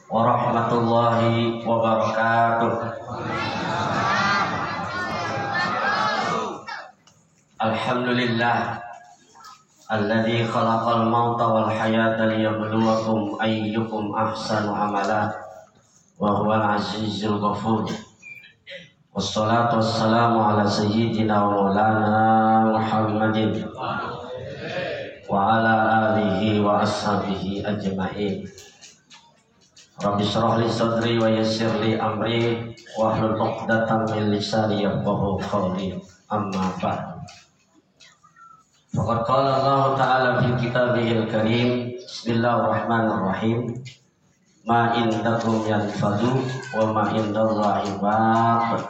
warahmatullahi wabarakatuh. Alhamdulillah alladzi khalaqal mauta wal hayata liyabluwakum ayyukum ahsanu amala wa huwal azizul ghafur. Wassalatu wassalamu ala sayyidina wa maulana Muhammadin wa ala alihi wa ashabihi ajma'in. Rabbi shrah li sadri wa yassir li amri wa hlul 'uqdatam min lisani yafqahu qawli. Amma ba'd. Faqad qala Allah ta'ala fi kitabihil karim, bismillahirrahmanirrahim, ma indakum yanfadu wa ma indallahi baq,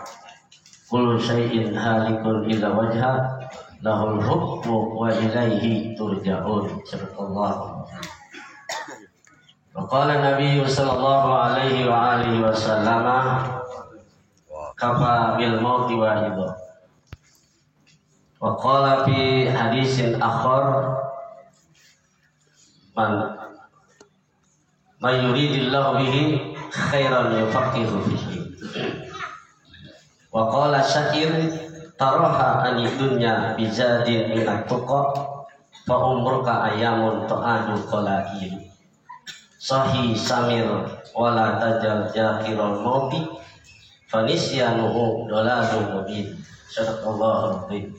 kullu syai'in halikun illa wajha lahul hukmu wa ilaihi turja'un. Subhanallah. Wa qala Nabi sallallahu alaihi wa alihi wasallam, kafa bil mauti wahidha. Wa qala fi hadisin akhar, man yuridillahu bihi khairan yufaqihu fihi. Wa qala syair, taraha an dunya bizadin min at-tuqa fa umruka ayamun ta'adu qalail. Sahih samir wala tajal jakiral mauti fanisyanuhu doladun mubin. Sadaqallahul azim.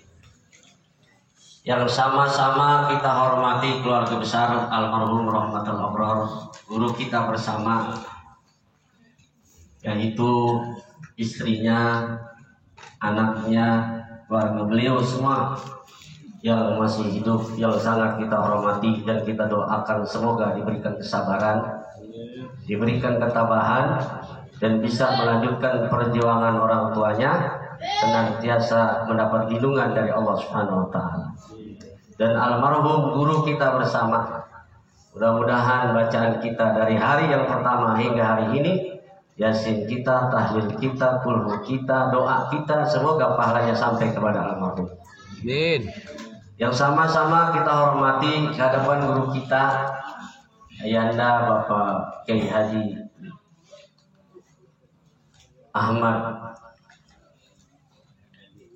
Yang sama-sama kita hormati keluarga besar almarhum rahmatul abrar, guru kita bersama, yaitu istrinya, anaknya, keluarga beliau semua yang masih hidup, yang sangat kita hormati dan kita doakan semoga diberikan kesabaran, diberikan ketabahan, dan bisa melanjutkan perjuangan orang tuanya, senantiasa mendapat lindungan dari Allah Subhanahu wa Ta'ala. Dan almarhum guru kita bersama, mudah-mudahan bacaan kita dari hari yang pertama hingga hari ini, Yasin kita, tahlil kita, kulhu kita, doa kita, semoga pahalanya sampai kepada almarhum. Amin. Yang sama-sama kita hormati di hadapan guru kita, Ayanda Bapak Kiai Haji Ahmad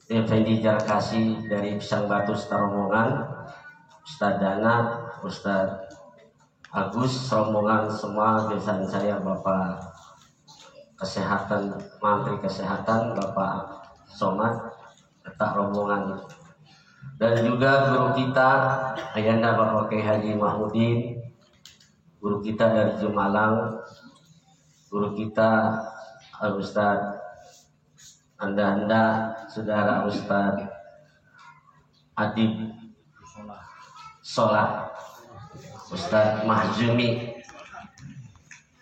Effendi Jarkasi dari Pisang Batu Rombongan, Ustaz Dana, Ustaz Agus, rombongan semua, besan saya Bapak Kesehatan, Menteri Kesehatan Bapak Somad, ketak rombongan, dan juga guru kita Ayanda Bapak Kiai Haji Mahmudin, guru kita dari Jumalang, guru kita Al-Ustaz Anda saudara Ustaz Adib Sholat, Ustaz Mahzumi,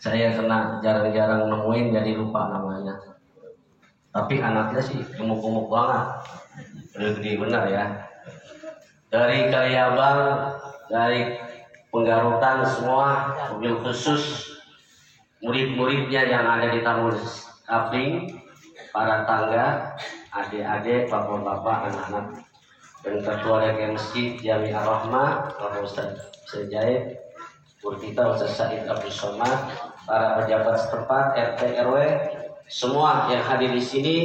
saya kena jarang-jarang nemuin jadi lupa namanya, tapi anaknya sih gemuk-gemuk banget, gede benar ya. Dari Kaliabang, dari Penggarutan semua, mobil khusus murid-muridnya yang ada di Taman Kapling, para tangga, adik-adik, bapak-bapak, anak-anak, dan ketua DKM Masjid Jami Ar-Rahmah, Bapak Ustaz Sejaid, guru kita Ustaz Said Abdul Somad, para pejabat setempat, RT RW, semua yang hadir di sini,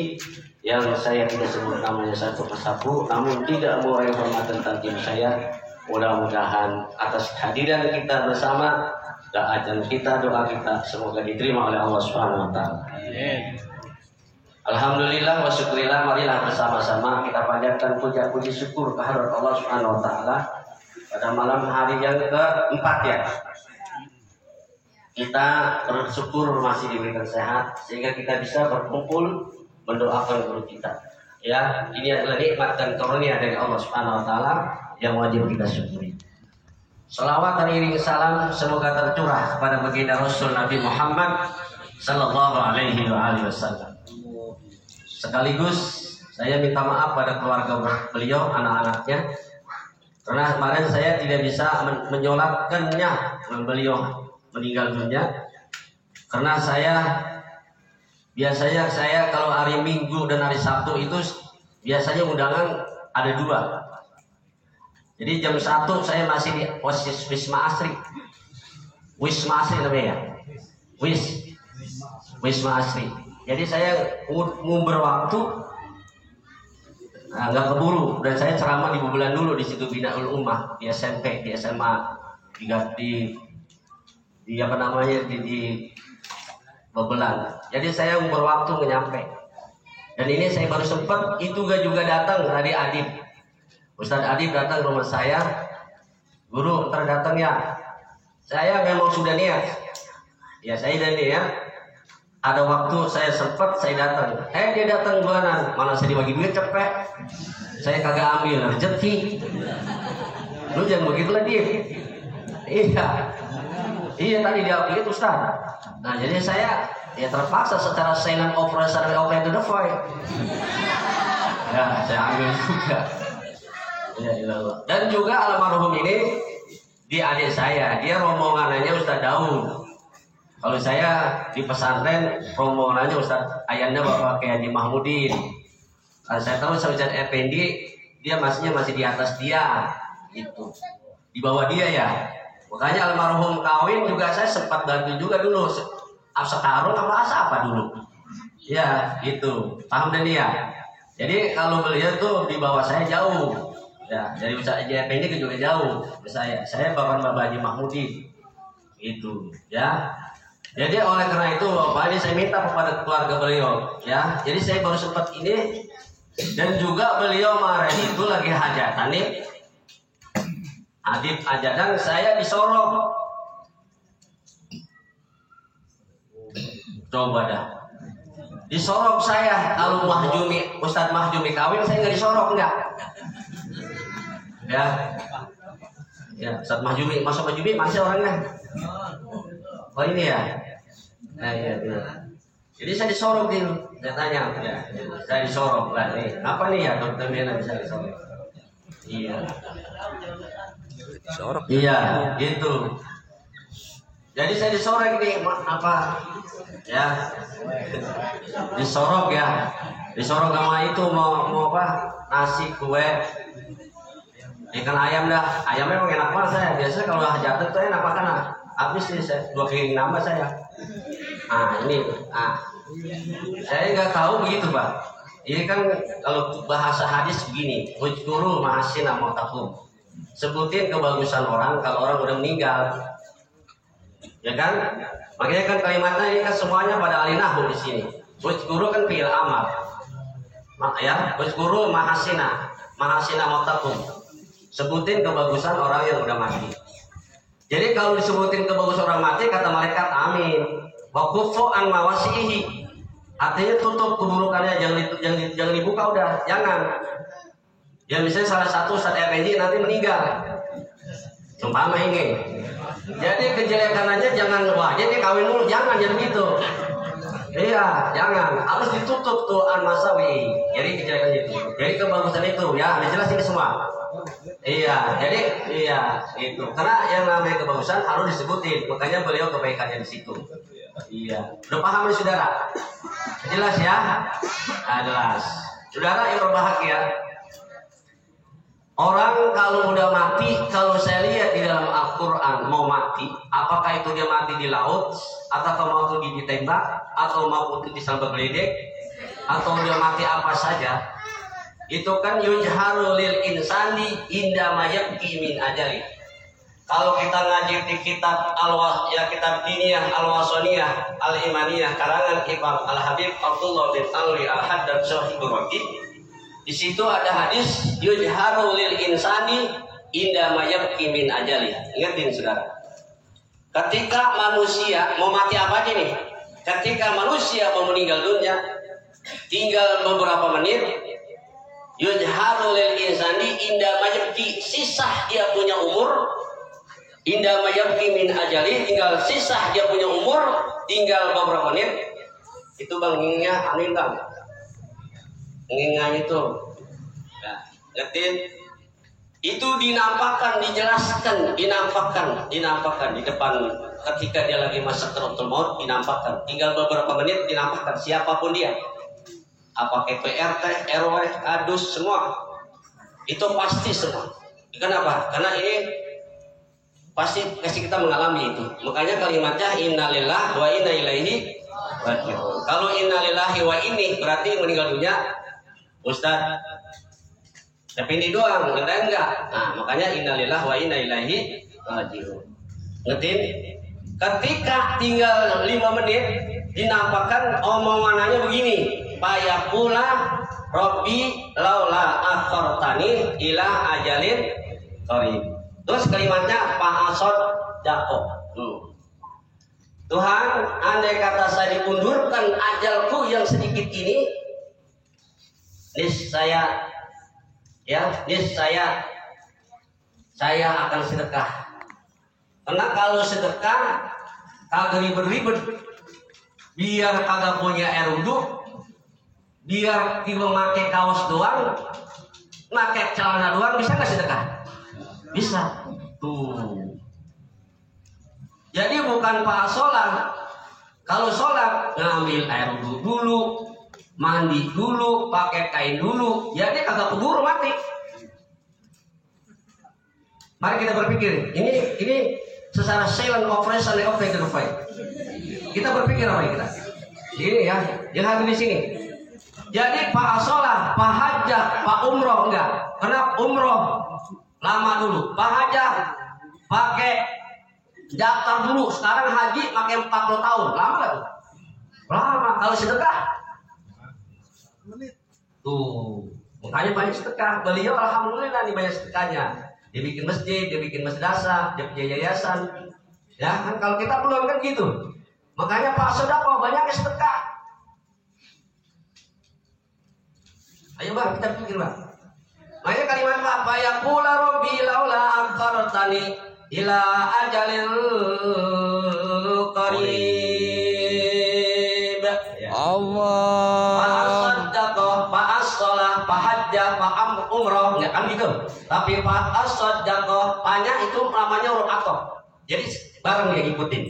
yang saya tidak sebut namanya satu persatu, namun tidak mengurangi hormat tentang tim saya. Mudah-mudahan atas kehadiran kita bersama, doa kita, semoga diterima oleh Allah Subhanahu wa Ta'ala. Alhamdulillah wa syukurillah, marilah bersama-sama kita panjatkan puja-puji syukur kehadirat Allah Subhanahu wa Ta'ala pada malam hari yang keempat ya. Kita bersyukur masih diberikan sehat sehingga kita bisa berkumpul mendoakan guru kita. Ya, ini adalah nikmat dan karunia dari Allah Subhanahu wa Ta'ala yang wajib kita syukuri. Salawat dan iring salam semoga tercurah kepada baginda Rasul Nabi Muhammad sallallahu alaihi wasallam. Sekaligus saya minta maaf pada keluarga beliau, anak-anaknya, karena kemarin saya tidak bisa menyolatkannya beliau meninggal dunia, karena biasanya saya kalau hari Minggu dan hari Sabtu itu biasanya undangan ada 2. Jadi jam 1 saya masih di Wisma Asri namanya ya. Wisma Asri. Jadi saya ngumber waktu nggak keburu, dan saya ceramah di bulan dulu di situ Binaul Ummah, di SMP, di SMA, di apa namanya di Bebelan. Jadi saya ngumber waktu nggak nyampe. Dan ini saya baru sempat itu juga datang tadi Adib. Ustadz Adib datang ke rumah saya. Guru, ntar datang ya. Saya memang sudah niat. Ya saya dan dia. Ada waktu saya sempat saya datang. Dia datang bulanan. Malah saya dibagi duit cepet. Saya kagak ambil rezeki. Lu jangan begitu lah dia. Iya tadi dia begitu Ustaz. Nah jadi saya ya terpaksa secara silent operator to the void. Ya saya ambil juga. Ya, dan juga almarhum ini di adik saya, dia rombongannya Ustaz Daud. Kalau saya di pesantren rombongannya Ustaz ayahnya Bapak Kiai Haji Mahmudin. Saya tahu Ustaz Effendi dia masih di atas dia, itu di bawah dia ya. Makanya almarhum kawin juga saya sempat bantu juga dulu. Sekarang apa dulu? Ya, gitu. Paham dan dia. Jadi kalau beliau tuh di bawah saya jauh. Ya, dari Ustaz Effendi juga jauh ke saya. Saya Bapak Haji Mahmudin. Itu, ya. Jadi oleh karena itu Bapak ini saya minta kepada keluarga beliau, ya. Jadi saya baru sempat ini dan juga beliau kemarin itu lagi hajatan nih. Adib hajatan saya di Sorong. Coba dah. Di Sorong saya kalau Ustadz Mahjumi kawin saya nggak di Sorong enggak. Ya, Ustadz Mahjumi, masuk Mahjumi masih orangnya. Oh ini ya. Nah, iya. Jadi saya di Sorong nih, saya tanya, ya, saya di Sorong lah nih. Apa nih ya Dokter Mena bisa di Sorong? Iya. Sorong. Iya, gitu. Jadi saya di Sorong nih, apa? Ya, di Sorong ya. Di Sorong sama itu mau apa? Nasi, kue, ikan ayam dah. Ayamnya memang enak banget saya. Biasanya kalau hajatan tuh enak makan. Habis nih saya 2 piring nambah saya. Ini. Saya nggak tahu begitu Pak. Ini kan kalau bahasa hadis begini, ujkuru mahasina mautakum. Sebutin kebagusan orang kalau orang udah meninggal. Ya kan? Makanya kan kalimatnya ini kan semuanya pada alinahu di sini. Ujkuru kan fi'il amar. Ya, ujkuru mahasina mautakum. Sebutin kebagusan orang yang udah mati. Jadi kalau disebutin kebagusan orang mati, kata malaikat amin. Wa kufu an mawasihi. Artinya tutup keburukannya, jangan dibuka udah, jangan. Ya misalnya salah satu Ustadz Effendi nanti meninggal. Umpama ini. Jadi kejelekan aja jangan, wah jadi kawin dulu, jangan gitu. Iya, jangan. Harus ditutup tuh an masawi. Jadi kejelekan itu. Jadi kebagusan itu ya, dijelasin semua. Iya, jadi itu. Karena yang namanya kebagusan harus disebutin. Makanya beliau kebaikannya di situ. Iya. Udah paham ya saudara? Jelas ya? Jelas. Saudara yang berbahagia. Orang kalau udah mati, kalau saya lihat di dalam Al-Quran mau mati, apakah itu dia mati di laut, atau mau ditembak, atau mau disambar geledek, atau dia mati apa saja, itu kan yujharu lil insani inda mayabki min ajali. Kalau kita ngaji di kitab kitab diniyah al-wasoniyah al-imaniyah karangan Imam Al-Habib Abdullah bin Alwi Al-Haddad Syahibur Raqib, di situ ada hadis yujharu lil insani inda mayabki min ajali. Ingatin saudara, ketika manusia mau mati apa aja nih, ketika manusia mau meninggal dunia tinggal beberapa menit, yujharu lil insani inda mayabki, sisa dia punya umur, inda mayabki min ajali, tinggal sisa dia punya umur, tinggal beberapa menit. Itu bang ngingnya aneh bang, ngingnya itu ngetin itu dinampakkan, dijelaskan, dinampakkan di depan ketika dia lagi masa sakaratul maut, dinampakkan tinggal beberapa menit, dinampakkan siapapun dia, apa PRT, RW, adus, semua itu pasti semua. Kenapa? Karena ini pasti kita mengalami itu. Makanya kalimatnya innalillahi wa inna ilaihi raji'un. Kalau innalillahi wa ini berarti meninggal dunia, Ustaz. Tapi ini doang, enggak. Nah, makanya innalillahi wa inna ilaihi raji'un. Ngertiin? Ketika tinggal 5 menit dinampakkan omongannya begini, payaqula Rabbi laula akhartani ila ajalin qarib. Terus kalimatnya Pak Jako. Tuhan, andai kata saya diundurkan ajalku yang sedikit ini, niscaya saya akan sedekah. Karena kalau sedekah kagak ribet-ribet, biar kagak punya air wudhu, biar cuma pakai kaos doang, pakai celana doang, bisa nggak sedekah? Bisa. Tuh. Jadi bukan Pak sholat. Kalau sholat ngambil air wudhu dulu, mandi dulu, pakai kain dulu, jadi kagak keburu mati. Mari kita berpikir, ini secara silent operation of the fight. Kita berpikir apa kita? Ini ya, yang hadir di sini. Jadi Pak sholat, Pak hajat, Pak umroh enggak? Karena umroh lama dulu, Pak hajat pakai daftar dulu. Sekarang haji pakai 40 tahun, lama nggak tuh? Lama. Kalau sedekah, tuh makanya banyak sedekah. Beliau alhamdulillah nih banyak sedekahnya. Dia bikin masjid, dia bikin madrasah, dia punya yayasan. Ya kan kalau kita belum kan gitu. Makanya Pak sedekah banyak sedekah. Ayo Bang, kita pikir Bang. Makanya kalimat apa? Yaqula rabbi laula akhartani ila ajalin qarib. Allah. Pak hajjah, Pak umroh, enggak kan gitu. Tapi Pak as-sadaqah, Pak-nya itu namanya huruf ataf. Jadi bareng dia ikutin.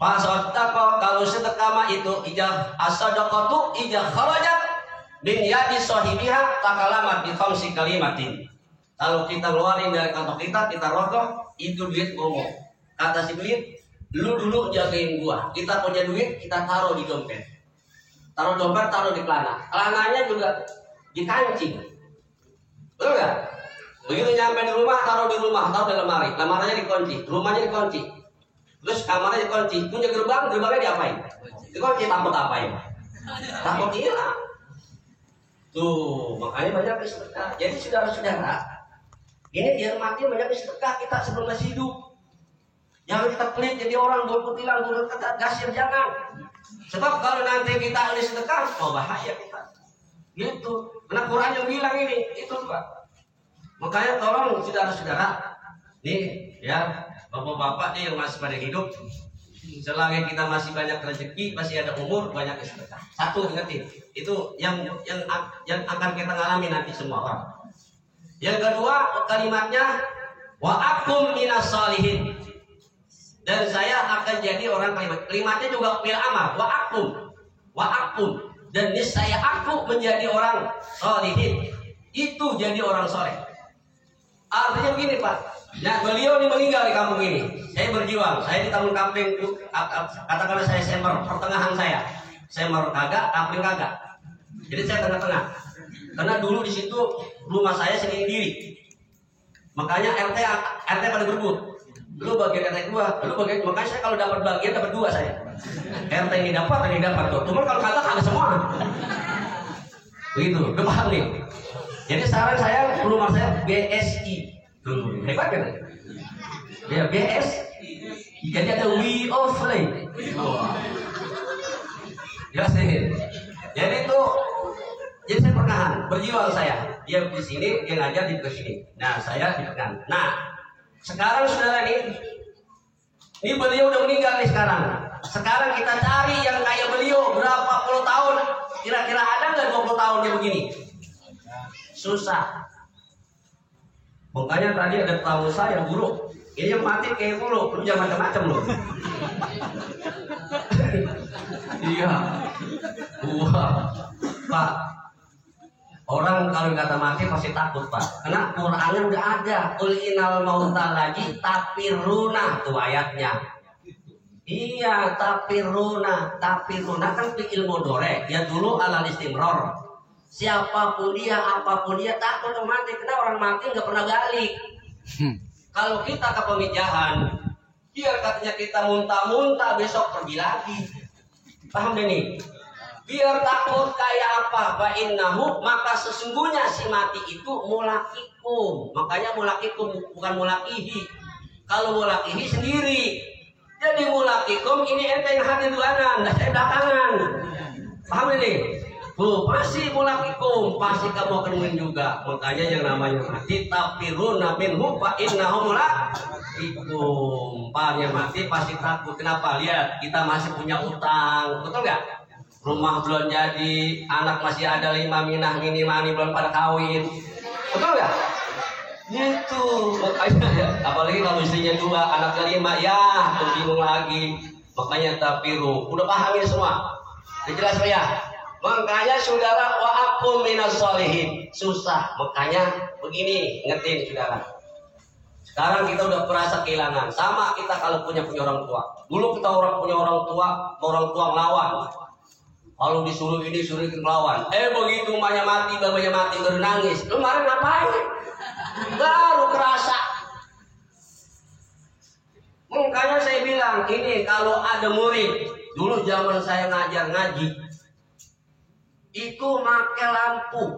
Pak as-sadaqah kalau sedekah itu ijab as-sadaqatu ijab kharajat min yadi sahibiha takalamat bi khamsi kalimatin. Kalau kita keluarin dari kantong kita rogoh, itu duit ngomong. Kata si duit, lu dulu jagain gua. Kita punya duit, kita taruh di dompet. Taruh dompet, taruh di celana. Celananya juga dikancing. Betul nggak? Begitu nyampe di rumah, taruh di rumah, taruh di lemari. Lemarinya dikunci, rumahnya dikunci. Terus kamarnya dikunci. Kunci gerbangnya diapain? Dikunci, takut apain? Takut hilang. Tuh, makanya banyak sedekah. Jadi saudara-saudara, ini dihormati banyak sedekah kita sebelum masih hidup. Jangan kita pelit jadi orang buat kutilang, buat kata gasir, jangan. Sebab kalau nanti kita ini sedekah, oh bahaya kita. Gitu. Karena Quran yang bilang ini, itu Pak. Makanya tolong saudara-saudara, nih ya, bapak-bapak nih yang masih pada hidup, selagi kita masih banyak rezeki, masih ada umur, banyak sedekah. Satu ingetin, itu yang akan kita alami nanti semua orang. Yang kedua kalimatnya wa akum minas sholihin. Dan saya akan jadi orang kalimatnya juga fil amal wa akum dan niscaya aku menjadi orang sholihin. Itu jadi orang soleh. Artinya begini Pak, ya beliau ini meninggal di kampung ini. Saya berjuang, saya di tahun kampung katakanlah saya Sember pertengahan Sember kagak, kampung kagak. Jadi saya tengah-tengah. Karena dulu di situ rumah saya sendiri diri. Makanya RT pada berebut. Lu bagian RT gua, lu bagian, makanya saya kalau dapat bagian dapat 2 saya. RT ini dapat tuh. Cuma kalau kagak ada semua. Begitu, lu paham nih. Jadi sekarang saya rumah saya BSI. Tuh, hebat kan? Ya BSI. Jadi ada way of life. Ya sih. Jadi itu jadi saya pernah berjuang saya. Dia di sini, dia ngajar di sini. Nah, saya di depan. Nah, sekarang saudara ini beliau udah meninggal nih sekarang. Sekarang kita cari yang kayak beliau berapa puluh tahun. Kira-kira ada nggak 20 tahun dia begini? Susah. Makanya tadi ada tamu saya buruk. Ini yang mati kayak buruk. Lu jangan macam-macam loh. Iya. Wah, Pak. Orang kalau kata mati pasti takut Pak, karena Qurannya udah ada. Qul innal mauta lagi tapiruna tuh ayatnya. Iya, tapiruna kan fi'il mudhari. Ya dulu alal istimrar. Siapapun dia, apapun dia takut mati. Karena orang mati nggak pernah balik. Kalau kita ke pemijahan, biar katanya kita muntah-muntah besok pergi lagi. Paham ini? Biar takut kayak apa? Fa innahu, maka sesungguhnya si mati itu mulakikum. Makanya mulakikum bukan mulakihi. Kalau mulakihi sendiri. Jadi mulakikum ini ente yang hadir duluan, saya belakangan. Paham ini? Tuh, pasti mulakikum, pasti kamu akan nemuin juga. Makanya yang namanya mati tapiruna minhu fa innahu mulakikum. Pahamnya mati pasti takut. Kenapa? Lihat, kita masih punya utang. Betul nggak? Rumah belum jadi, anak masih ada 5 minah mini mani belum pada kawin, betul nggak? Gitu, makanya ya, apalagi kalau istrinya 2, anaknya 5, ya bingung lagi. Makanya tapiru, udah paham ini semua, jelas ya? Makanya saudara wa akum minas sholihin, susah. Makanya begini, ngertiin saudara. Sekarang kita udah merasa kehilangan. Sama kita kalau punya orang tua. Dulu kita punya orang tua ngelawan. Kalau disuruh ini, suruh melawan. Begitu emaknya mati, babanya mati, baru nangis. Lu kemarin ngapain? Baru kerasa. Makanya saya bilang, ini kalau ada murid, dulu zaman saya ngajar ngaji, itu pakai lampu.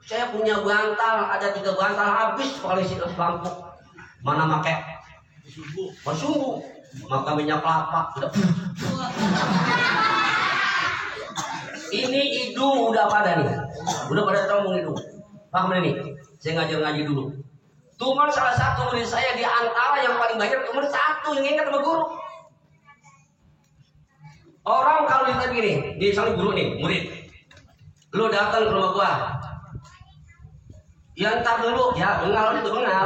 Saya punya bantal, ada 3 bantal habis kalau isi lampu. Mana pakai? Sumbu. Maka minyak kelapa. Ini hidung udah pada nih, udah pada teromong hidung. Paham ini? Saya ngaji dulu. Cuman salah satu murid saya di antara yang paling banyak, cuma 1 yang ingat sama guru. Orang kalau ditanya gini, di sana guru nih, murid, lu datang ke rumah gua, ya ntar dulu, ya bengal udah, bengal.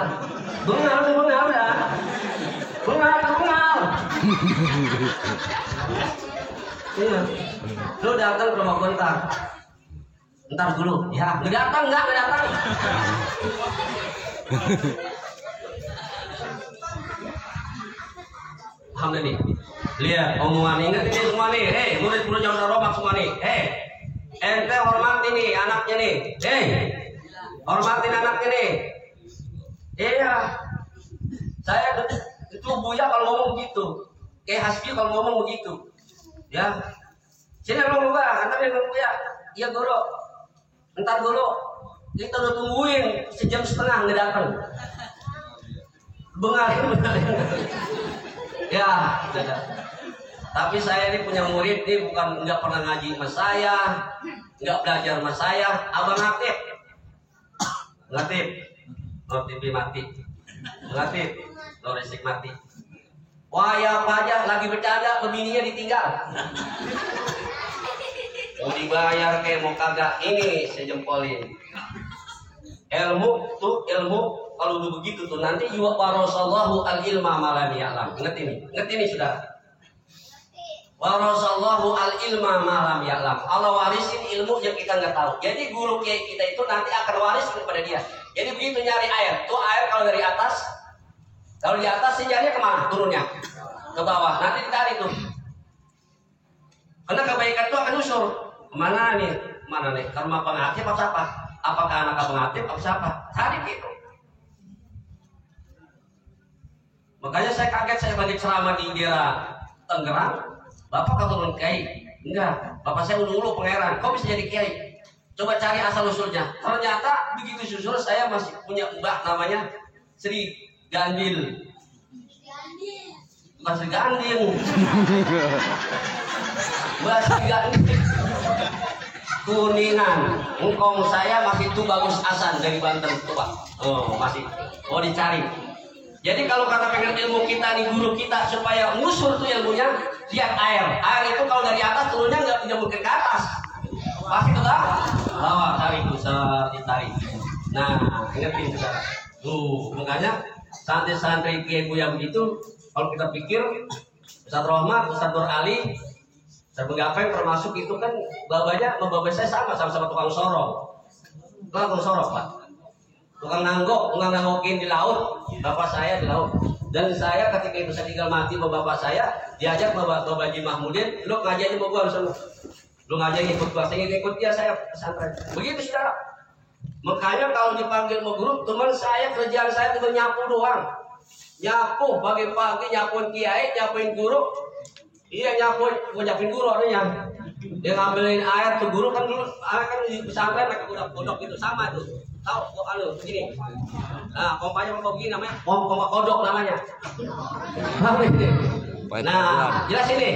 Iya. Lu datang ke rumah gua ntar dulu, ya nggak datang. Alhamdulillah. Lihat omongan ingat ini semua nih. Murid-murid yang udah romak semua nih. Ente hormatin nih anaknya nih. Hormatin anaknya nih. Iya. Saya itu Buya kalau ngomong begitu. Kayak Hasbi kalau ngomong begitu. Ya. Sini ngomong Buya, anaknya ngomong Buya. Iya guru. Ntar dulu. Kita udah tungguin 1,5 jam nggak datang. Bengal. Ya, tapi saya ini punya murid nih bukan nggak pernah ngaji sama saya, nggak belajar sama saya. Abang Latif, no TV mati, Latif, no listrik mati. Wah ya apa aja lagi bercanda, bininya ditinggal. Mau dibayar kayak mau kagak, ini saya jempolin. Ilmu kalau udah begitu tuh nanti warasallahu al-ilma malam ya'lam. Ingat ini saudara. Warasallahu al-ilma malam ya'lam. Allah warisin ilmu yang kita nggak tahu. Jadi guru kiai kita itu nanti akan waris kepada dia. Jadi begitu nyari air, tuh air kalau dari atas, kalau di atas sinyalnya kemana? Turunnya ke bawah. Nanti ditarik tuh. Karena kebaikan itu akan usur. Mana nih? Karma pengatip apa siapa? Apakah anak pengatip atau siapa? Cari gitu. Makanya saya kaget, saya lagi ceramah di daerah Tangerang. Bapak keturunan kiai? Enggak. Bapak saya dulu pangeran. Kok bisa jadi kiai? Coba cari asal usulnya. Ternyata begitu susul saya masih punya mbak namanya Sri Gandil. Bukan Sri Gandil. Mbak Sri Gandil. Kuningan, engkong saya masih tuh bagus asan dari Banten tuh Pak. Masih mau dicari. Jadi kalau kata pengen ilmu kita nih guru kita supaya ngusur tuh ilmunya, lihat air. Air itu kalau dari atas turunnya nggak mungkin ke atas, pasti ke bawah. Tarik bisa ditarik. Nah, ingetin saudara. Makanya santri-santri kiai yang begitu, kalau kita pikir Ustaz Rahmat, Ustaz Nur Ali, Sabeng Gapeng termasuk itu kan babanya sama baba saya sama-sama tukang sorong. Tukang sorong, Pak. Tukang nanggokin di laut, bapak saya di laut. Dan saya ketika itu saya tinggal mati sama bapak saya, diajak bapak Haji Mahmudin, lu ngajarin sama gua sana. Lu ngajarin ikut gua, saya ikut dia, saya pesantren. Begitu saudara. Makanya kalau dipanggil sama guru, teman saya kerjaan saya cuma nyapu doang. Nyapu pagi-pagi, nyapuin kiai, nyapuin guru. Iya nyapuin guru orangnya. Dia ngambilin air tuh guru kan dulu, kan di pesantren pakai kodok gitu sama tuh. Tahu kok begini. Nah, pompanya pompa begini namanya, pompa kodok namanya. Nah, jelas ini.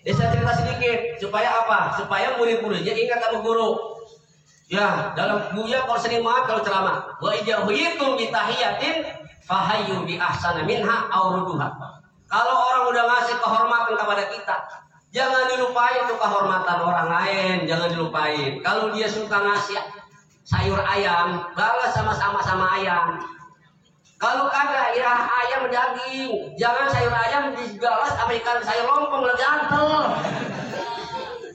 Saya cerita sedikit supaya apa? Supaya murid-muridnya ingat sama guru. Ya, dalam buya kalau sering banget kalau ceramah. Wa ijahitum bi tahiyatin fahayyu bi ahsana minha aw rudduha. Kalau orang udah ngasih kehormatan kepada kita, jangan dilupain tuh kehormatan orang lain, jangan dilupain. Kalau dia suka ngasih sayur ayam, balas sama-sama ayam. Kalau kagak ya ayam daging, jangan sayur ayam dibalas sama ikan sayur lompong legantel.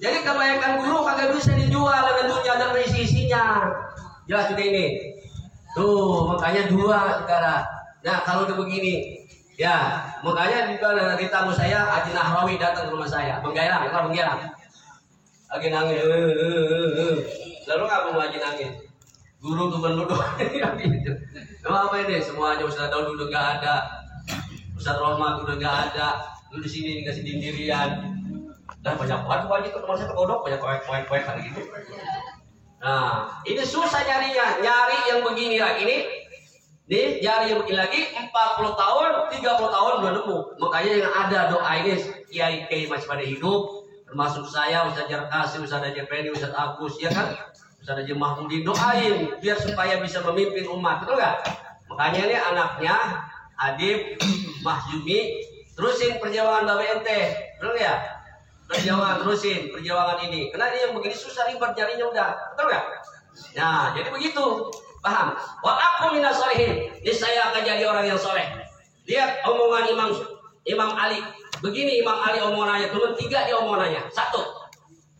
Jadi kebaikan guru kagak bisa dijual dengan dunia dan isi-isinya. Jelas sudah ini. Tuh, makanya dua sekarang. Nah, kalau udah begini, ya, makanya juga dari tamu saya Haji Nahrawi datang ke rumah saya, menggairah. Lagi nangis. Lalu nggak mau Haji nangis. Guru gubernur doang gitu. Apa ini? Semuanya Ustaz Daud udah nggak ada, Ustaz Rohmat udah nggak ada. Lu di sini dikasih dindirian. Dan banyak banget wajib ke teman saya terkodok, banyak koek kayak gitu. Nah, ini susah nyarinya, nyari yang begini lagi nih. Nih, nyari yang begini lagi 40 tahun, 30 tahun belum nemu. Makanya yang ada doa ini kiai masih pada hidup, termasuk saya, Ustaz Jarkasi, Ustaz Haji Fendi, Ustaz Agus, ya kan? Ustaz Haji Mahmudin doain biar supaya bisa memimpin umat, betul nggak? Makanya ini anaknya Adib Mahjumi terusin perjuangan Bapak ente, betul nggak ya? Perjuangan terusin perjuangan ini. Karena ini yang begini susah ribet nyarinya udah, betul nggak? Nah, jadi begitu, paham? Wa aku minas solihin. Ini saya akan jadi orang yang soleh. Lihat omongan Imam Ali. Begini Imam Ali omongannya, turun 3 di omongannya. 1.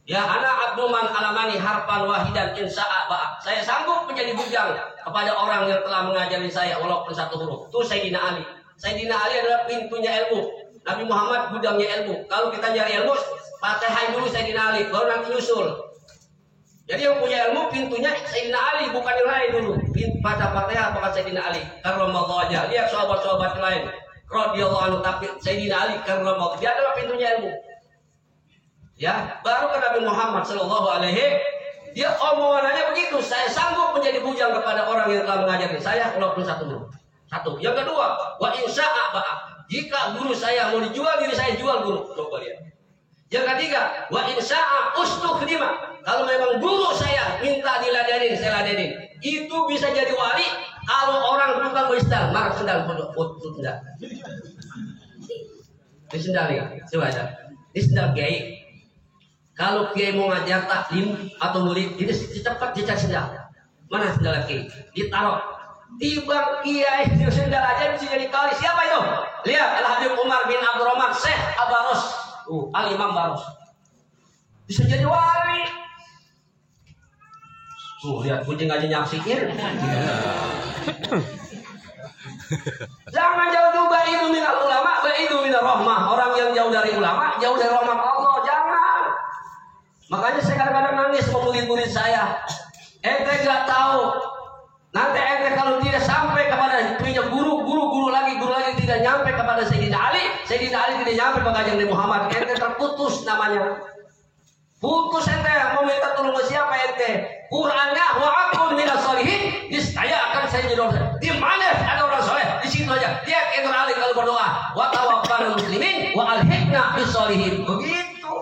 Ya anak abduman alamani harpan wahidan insya'a ba'a. Saya sanggup menjadi bujang kepada orang yang telah mengajari saya walaupun 1 huruf. Itu Sayyidina Ali. Sayyidina Ali adalah pintunya ilmu. Nabi Muhammad gudangnya ilmu. Kalau kita nyari ilmu, Fatihah dulu Sayyidina Ali, baru nanti nyusul. Jadi yang punya ilmu pintunya Sayyidina Ali, bukan yang lain dulu. Baca Fatihah bukan Sayyidina Ali. Karramallahu wajhah. Lihat sahabat-sahabat lain. Radhiyallahu anhu, tapi Sayyidina Ali karramallahu. Dia adalah pintunya ilmu. Ya, baru ke Nabi Muhammad sallallahu alaihi. Dia omongannya begitu. Saya sanggup menjadi bujang kepada orang yang telah mengajari saya walaupun 1 huruf. 1. Yang kedua, wa insya'a ba'a. Jika guru saya mau dijual, diri saya jual guru. Coba lihat. Yang ketiga, wa insya'a ustukhdima. Kalau memang guru saya minta diladenin, saya ladenin. Itu bisa jadi wali kalau orang tukang beristal, marah sendal foto sendal. Ini sendal ya, coba ada. Ini sendal kiai. Kalau kiai mau ngajar taklim atau murid, ini cepat dicari sendal. Mana sendal kiai? Ditaruh. Tiba kiai sendal aja bisa jadi kali. Siapa itu? Lihat Al Habib Umar bin Abdurrahman Syekh Abaros. Al Imam Baros. Bisa jadi wali. Lihat kucing aja nyaksiin. Jangan jauh-jauh ba'idu minal ulama, ba'idu minal rahmah. Orang yang jauh dari ulama, jauh dari rahmat Allah. Jangan. Makanya saya kadang-kadang nangis sama murid-murid saya. Ente gak tahu. Nanti ente kalau tidak sampai kepada punya guru lagi tidak nyampe kepada Sayyidina Ali tidak nyampe kepada Nabi Muhammad, ente terputus namanya. Putus ente, mau minta tolong ke siapa ente? Qur'annya wa aqul minas sholihin, niscaya akan saya jadi orang. Di mana ada orang soleh? Di situ aja. Lihat ente Ali kalau berdoa, wa tawakkal muslimin wa alhiqna bis sholihin. Begitu.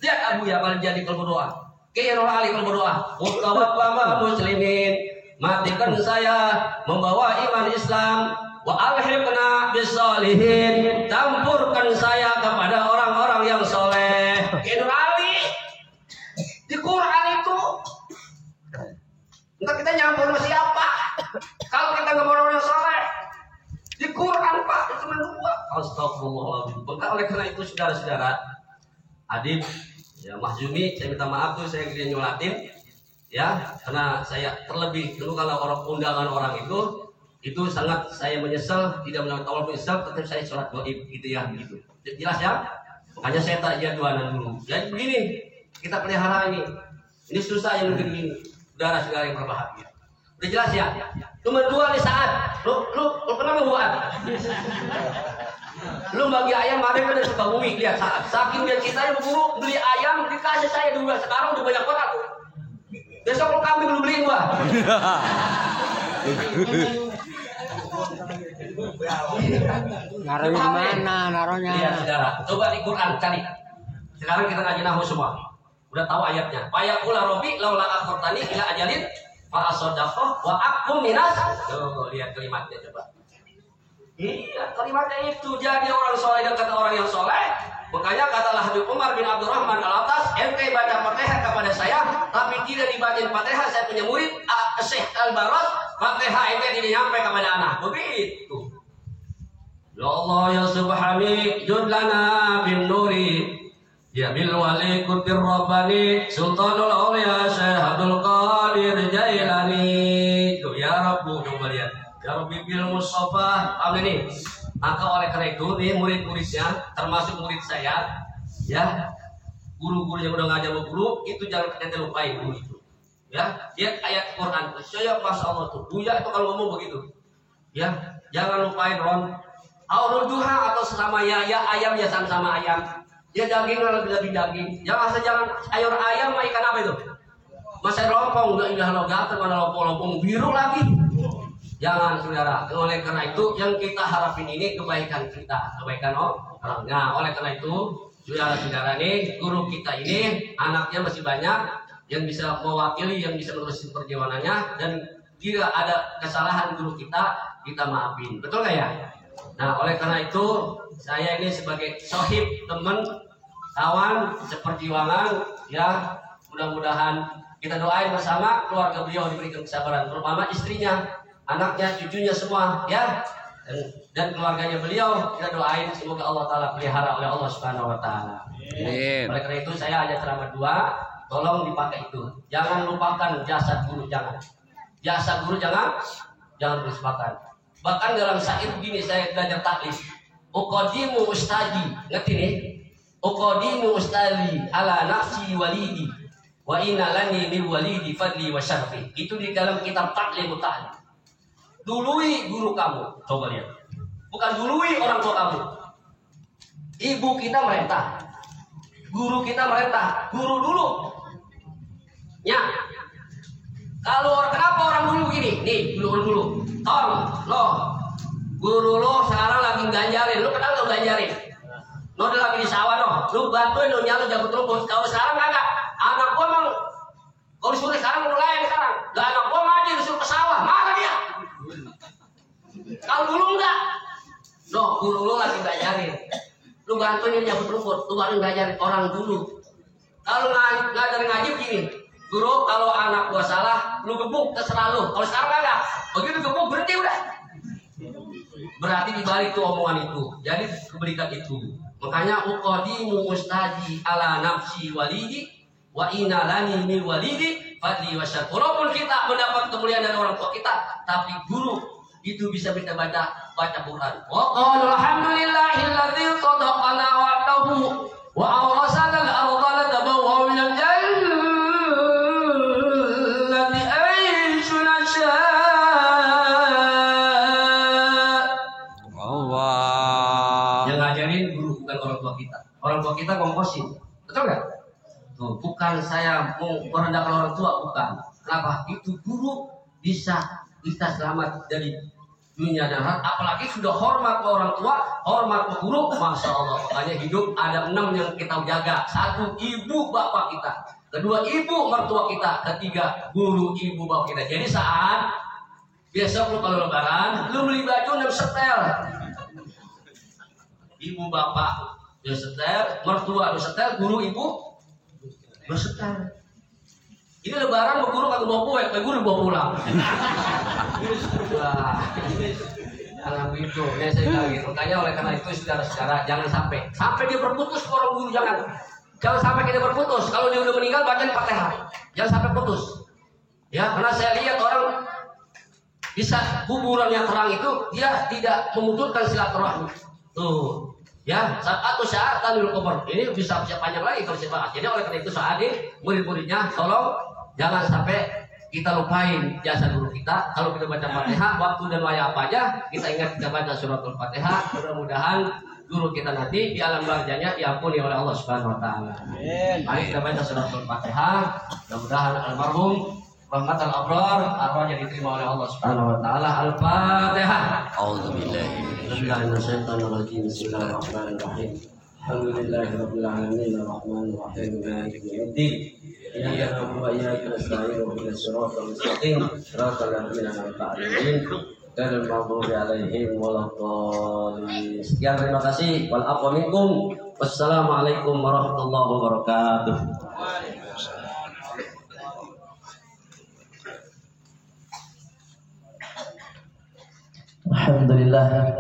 Lihat Abu ya kalau jadi kalau berdoa. Kayak orang Ali kalau berdoa, wa tawakkal muslimin. Matikan saya membawa iman Islam, wa alhiqna bisolihin, campurkan saya kepada orang-orang yang soleh. Kayak Ali di Quran itu. Entah kita nyampur sama siapa. Kalau kita nggak mau orang yang soleh di Quran Pak itu cuma 2. Astagfirullahaladzim. Maka oleh karena itu saudara-saudara, Adib, ya Mahjumi, saya minta maaf tuh saya dia nyolatin, ya, karena saya terlebih dulu kalau orang undangan orang itu sangat saya menyesal, tidak mendapat Allah menyesal, tetap saya sholat gaib gitu ya, gitu. Jelas ya? Makanya saya tak jadwalan dulu. Jadi begini, kita pelihara ini susah yang begini, udara segala yang berbahagia. Udah jelas ya? Nomor 2 nih saat, lu kenapa buat? Lu bagi ayam ada kan dari Sukabumi, lihat saat saking dia kita yang berburu beli ayam dikasih saya dulu, sekarang udah banyak banget. Besok lu kambing lu beliin gua. Naruhnya mana naruhnya? Lihat saudara, coba di Quran cari. Sekarang kita ngaji nahwu semua. Udah tahu ayatnya. Fayaqula rabbi laula akhartani ila ajalin fa asaddaqah wa aqum minas. Tuh, lihat kalimatnya coba. Iya, kalimatnya itu jadi orang soleh dan kata orang yang soleh. Makanya katalah Habib Umar bin Abdurrahman Al-Atas, ente baca Fatihah kepada saya, tapi tidak dibacain Fatihah. Saya punya murid Syekh Al-Baros, Fatihah ente tidak nyampe kepada anak. Begitu. Ya Allah ya Subhani, judlana bin nuri, ya bil wali kutir rabbani, sultanul awliya Syekh Abdul Qadir Jailani. Tuh ya Rabbu, coba lihat. Ya Rabbi bil Mustafa, amin nih. Maka oleh karena itu nih murid-muridnya, termasuk murid saya, ya guru-guru yang udah ngajar guru itu jangan kita lupain dulu itu. Ya, lihat ayat Quran. Saya masya Allah tuh, Buya itu kalau ngomong begitu. Ya, jangan lupain Ron. Aurul duha atau sesama ya ayam ya sama ayam. Ya daging lebih daging. Jangan sayur ayam sama ikan apa itu? Masa lompong udah lo gatel mana lompong biru lagi. Jangan saudara, oleh karena itu yang kita harapin ini kebaikan kita, kebaikan orang. Nah, oleh karena itu saudara-saudara nih, guru kita ini anaknya masih banyak yang bisa mewakili, yang bisa menerusin perjalanannya, dan jika ada kesalahan guru kita maafin, betul nggak ya? Nah, oleh karena itu saya ini sebagai sohib, teman, kawan, seperjuangan, ya mudah-mudahan kita doain bersama keluarga beliau diberikan kesabaran, terutama istrinya, anaknya, cucunya semua, ya, dan keluarganya beliau kita doain semoga Allah Taala pelihara oleh Allah Subhanahu Wa Taala. Oleh karena itu saya ada ceramah 2, tolong dipakai itu. Jangan lupakan jasa guru, jasa guru jangan lupakan. Bahkan dalam syair begini saya belajar taklif. Uqadimu ustadi, ngerti nih? Uqadimu ustadi ala nafsi walidi wa inna lani min walidi fadli wa syarfi. Itu di dalam kitab Ta'limut Ta'lim. Dului guru kamu, coba lihat. Bukan dului orang tua kamu. Ibu kita merintah, guru kita merintah, guru dulu. Ya. Kalau kenapa orang dulu gini? Nih, dulu. Lo, guru lo sekarang lagi ganjarin. Lu kenal lo ganjarin? Lo udah lagi di sawah lo. Lu bantuin lo nyalur jago rumput. Kalau sekarang kagak. Anak gua emang kalau disuruh sekarang mulai sekarang. Lah anak gua ngaji disuruh ke sawah. Mana dia? Kalau dulu enggak. Loh, guru lo lagi ngajarin. Lu bantuin dia jabut rumput, lu baru ngajarin orang dulu. Kalau ngajarin ngaji begini, guru kalau anak gua salah, lu gebuk terserah lu. Kalau sekarang enggak, begitu gebuk berhenti udah. Berarti dibalik tuh omongan itu. Jadi keberikan itu. Makanya uqadimu mustaji ala nafsi walidi wa inna lani min walidi fadli wa syar. Walaupun kita mendapat kemuliaan dari orang tua kita, tapi guru itu bisa kita baca Quran. Wa qala alhamdulillahilladzi sadaqana wa'dahu wa awrasana al-ardha natabawwa'u minal jannati ayshu nasha'. Allah. Yang ngajarin guru bukan orang tua kita. Orang tua kita ngongkosin. Betul enggak? Tuh, bukan saya mau merendahkan orang tua, bukan. Kenapa? Itu guru bisa kita selamat dari dunia dan akhirat, apalagi sudah hormat ke orang tua, hormat ke guru, masya Allah. Makanya hidup ada 6 yang kita jaga. 1, ibu bapak kita. 2, ibu mertua kita. 3, guru ibu bapak kita. Jadi saat besok lu kalau lebaran, lu beli baju 6 setel. Ibu bapak lu setel, mertua lu setel, guru ibu lu setel. Ini lebaran mau guru kagak bawa kue, guru bawa pulang. Wah, jangan begitu. Ya saya bilang gitu. Makanya oleh karena itu saudara-saudara jangan sampai dia berputus ke orang guru, jangan. Jangan sampai kita berputus. Kalau dia udah meninggal bacain Fatihah. Jangan sampai putus. Ya, karena saya lihat orang bisa kuburan yang terang itu dia tidak memutuskan silaturahmi. Tuh. Ya, atau syahatan kubur. Ini bisa panjang lagi kalau saya bahas. Jadi oleh karena itu Saadi, murid-muridnya tolong jangan sampai kita lupain jasa guru kita. Kalau kita baca Fatihah, waktu dan wayah apa aja, kita ingat kita baca suratul Fatihah. Mudah-mudahan guru kita nanti di alam barzahnya diampuni oleh Allah Subhanahu wa taala. Amin. Mari kita baca suratul Fatihah. Mudah-mudahan almarhum rahmatal abrar arwahnya diterima oleh Allah Subhanahu wa taala. Al-Fatihah. A'udzubillahi minasyaitonir rajim. Bismillahirrahmanirrahim. Alhamdulillahirabbil alamin arrahmanir rahim maliki yaumiddin. Iyyaka na'budu wa iyyaka nasta'in ihdinas siratal mustaqim siratal ladzina an'amta 'alaihim ghairil maghdubi 'alaihim waladdallin. Sekian, terima kasih. Wal afwa minkum. Wassalamualaikum warahmatullahi wabarakatuh. Alhamdulillah.